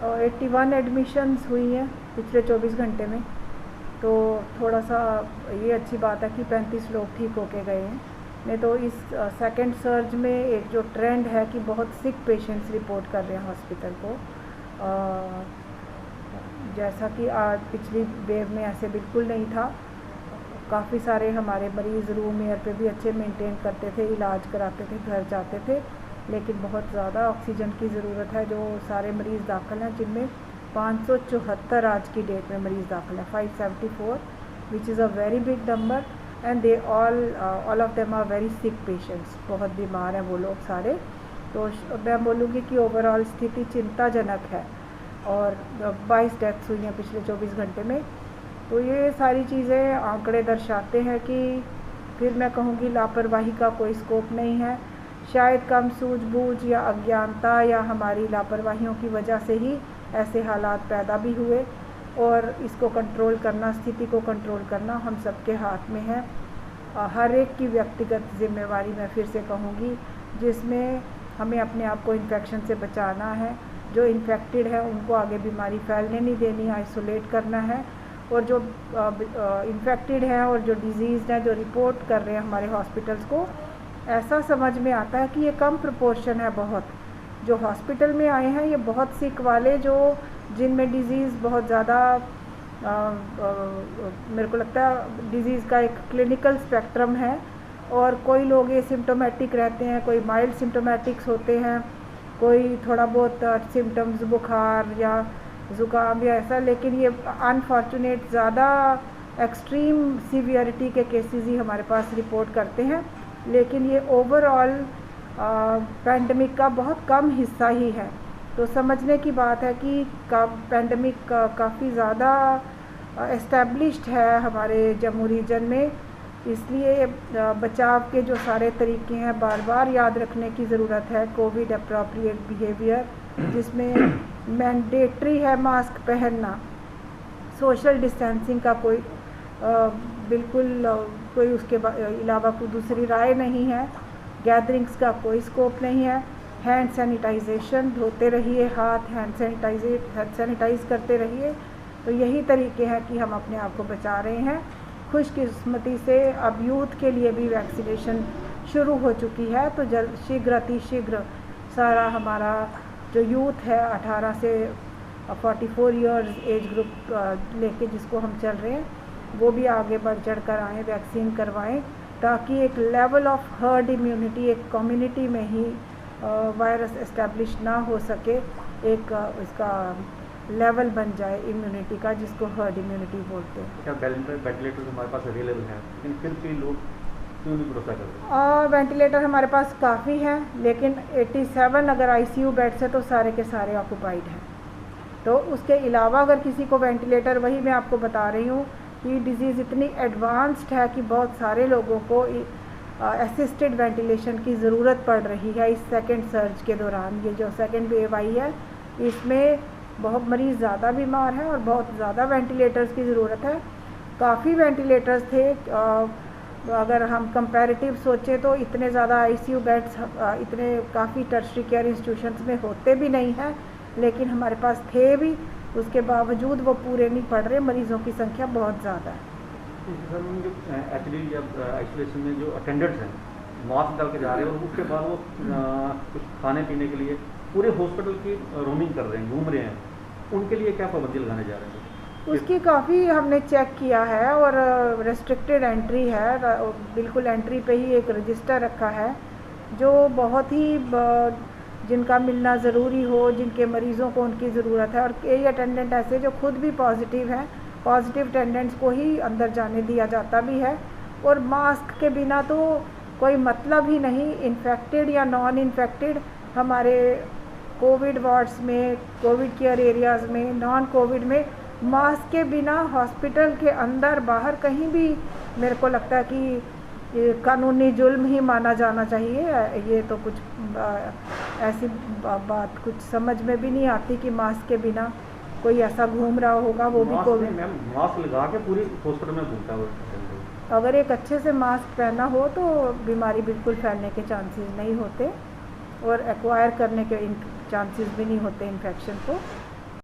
81 admissions हुई हैं पिछले 24 घंटे में। तो थोड़ा सा ये अच्छी बात है कि 35 लोग ठीक होके गए हैं। नहीं तो इस सेकंड सर्ज में एक जो ट्रेंड है कि बहुत सिक पेशेंट्स रिपोर्ट कर रहे हैं हॉस्पिटल को, जैसा कि आज पिछली वेव में ऐसे बिल्कुल नहीं था। काफ़ी सारे हमारे मरीज़ रूम एयर पे भी अच्छे मेंटेन करते थे, इलाज कराते थे, घर जाते थे, लेकिन बहुत ज़्यादा ऑक्सीजन की ज़रूरत है। जो सारे मरीज़ दाखिल हैं, जिनमें 574 आज की डेट में मरीज़ दाखिल हैं, 574, which is a very big number, and they all of them are very sick patients. बहुत बीमार हैं वो लोग सारे। तो मैं बोलूँगी कि ओवरऑल स्थिति चिंताजनक है और 22 डेथ्स हुई हैं पिछले 24 घंटे में। तो ये सारी चीज़ें आंकड़े दर्शाते हैं कि फिर मैं कहूँगी लापरवाही का कोई स्कोप नहीं है। शायद कम सूझबूझ या अज्ञानता या हमारी लापरवाहियों की वजह से ही ऐसे हालात पैदा भी हुए, और इसको कंट्रोल करना, स्थिति को कंट्रोल करना हम सबके हाथ में है। हर एक की व्यक्तिगत जिम्मेवारी मैं फिर से कहूँगी, जिसमें हमें अपने आप को इन्फेक्शन से बचाना है। जो इन्फेक्टेड है उनको आगे बीमारी फैलने नहीं देनी, आइसोलेट करना है। और जो इन्फेक्टेड है और जो डिजीज़ है, जो रिपोर्ट कर रहे हैं हमारे हॉस्पिटल्स को, ऐसा समझ में आता है कि ये कम प्रोपोर्शन है। बहुत जो हॉस्पिटल में आए हैं ये बहुत सिक वाले, जो जिनमें डिज़ीज़ बहुत ज़्यादा, मेरे को लगता है डिज़ीज़ का एक क्लिनिकल स्पेक्ट्रम है, और कोई लोग एसिम्प्टोमेटिक रहते हैं, कोई माइल्ड सिम्प्टोमेटिक्स होते हैं, कोई थोड़ा बहुत सिम्टम्स बुखार या ज़ुकाम या ऐसा। लेकिन ये अनफॉर्चुनेट ज़्यादा एक्सट्रीम सीवियरिटी के केसेस ही हमारे पास रिपोर्ट करते हैं, लेकिन ये ओवरऑल पैंडमिक का बहुत कम हिस्सा ही है। तो समझने की बात है कि पैंडमिक काफ़ी ज़्यादा एस्टेब्लिश्ड है हमारे जम्मू रीजन में। इसलिए बचाव के जो सारे तरीके हैं बार बार याद रखने की ज़रूरत है। कोविड अप्रोप्रिएट बिहेवियर, जिसमें मैंडेटरी है मास्क पहनना, सोशल डिस्टेंसिंग का कोई बिल्कुल कोई उसके अलावा कोई दूसरी राय नहीं है, गैदरिंग्स का कोई स्कोप नहीं है, हैंड सैनिटाइजेशन, धोते रहिए हाथ, हैंड सैनिटाइज करते रहिए। तो यही तरीके हैं कि हम अपने आप को बचा रहे हैं। खुशकिस्मती से अब यूथ के लिए भी वैक्सीनेशन शुरू हो चुकी है। तो शीघ्र अतिशीघ्र सारा हमारा जो यूथ है 18 से 44 ईयर्स एज ग्रुप लेके जिसको हम चल रहे हैं, वो भी आगे बढ़ चढ़ कर आएँ, वैक्सीन करवाएं, ताकि एक लेवल ऑफ हर्ड इम्यूनिटी, एक कम्युनिटी में ही वायरस एस्टेब्लिश ना हो सके, एक इसका लेवल बन जाए इम्यूनिटी का, जिसको हर्ड इम्यूनिटी बोलते हैं। क्या वेंटिलेटर हमारे पास अवेलेबल है, लेकिन फिर भी लोग क्यों नहीं भरोसा कर रहे? वेंटिलेटर हमारे पास काफ़ी हैं, लेकिन 87 अगर आईसीयू बेड्स है तो सारे के सारे ऑक्यूपाइड हैं। तो उसके अलावा अगर किसी को वेंटिलेटर, वही मैं आपको बता रही हूँ कि डिज़ीज़ इतनी एडवांस्ड है कि बहुत सारे लोगों को असिस्टेड वेंटिलेशन की ज़रूरत पड़ रही है इस सेकंड सर्ज के दौरान। ये जो सेकंड वेव आई है, इसमें बहुत मरीज़ ज़्यादा बीमार हैं और बहुत ज़्यादा वेंटिलेटर्स की ज़रूरत है। काफ़ी वेंटिलेटर्स थे, अगर हम कंपैरेटिव सोचें तो इतने ज़्यादा आईसीयू बेड्स इतने काफ़ी टर्शरी केयर इंस्टीट्यूशंस में होते भी नहीं हैं, लेकिन हमारे पास थे भी, उसके बावजूद वो पूरे नहीं पड़ रहे, मरीज़ों की संख्या बहुत ज़्यादा है। सर, जो एक्चुअली जब आइसोलेशन में जो अटेंडेंट्स हैं मास्क डाल के जा रहे हैं और उसके बाद वो कुछ खाने पीने के लिए पूरे हॉस्पिटल की रोमिंग कर रहे हैं, घूम रहे हैं, उनके लिए क्या पाबंदी लगाने जा रहे हैं? उसकी काफ़ी हमने चेक किया है और रेस्ट्रिक्टेड एंट्री है, बिल्कुल एंट्री पे ही एक रजिस्टर रखा है, जो बहुत ही जिनका मिलना ज़रूरी हो, जिनके मरीज़ों को उनकी ज़रूरत है। और कई अटेंडेंट ऐसे जो खुद भी पॉजिटिव हैं, पॉजिटिव अटेंडेंट्स को ही अंदर जाने दिया जाता भी है। और मास्क के बिना तो कोई मतलब ही नहीं, इन्फेक्टेड या नॉन इन्फेक्टेड, हमारे कोविड वार्ड्स में, कोविड केयर एरियाज़ में, नॉन कोविड में, मास्क के बिना हॉस्पिटल के अंदर बाहर कहीं भी मेरे को लगता है कि कानूनी जुल्म ही माना जाना चाहिए। ये तो कुछ ऐसी बात कुछ समझ में भी नहीं आती कि मास्क के बिना कोई ऐसा घूम रहा होगा, वो भी कोविड। मास्क लगा के पूरी हॉस्पिटल में घूमता है। अगर एक अच्छे से मास्क पहना हो तो बीमारी बिल्कुल फैलने के चांसेस नहीं होते और एक्वायर करने के चांसेस भी नहीं होते इन्फेक्शन को।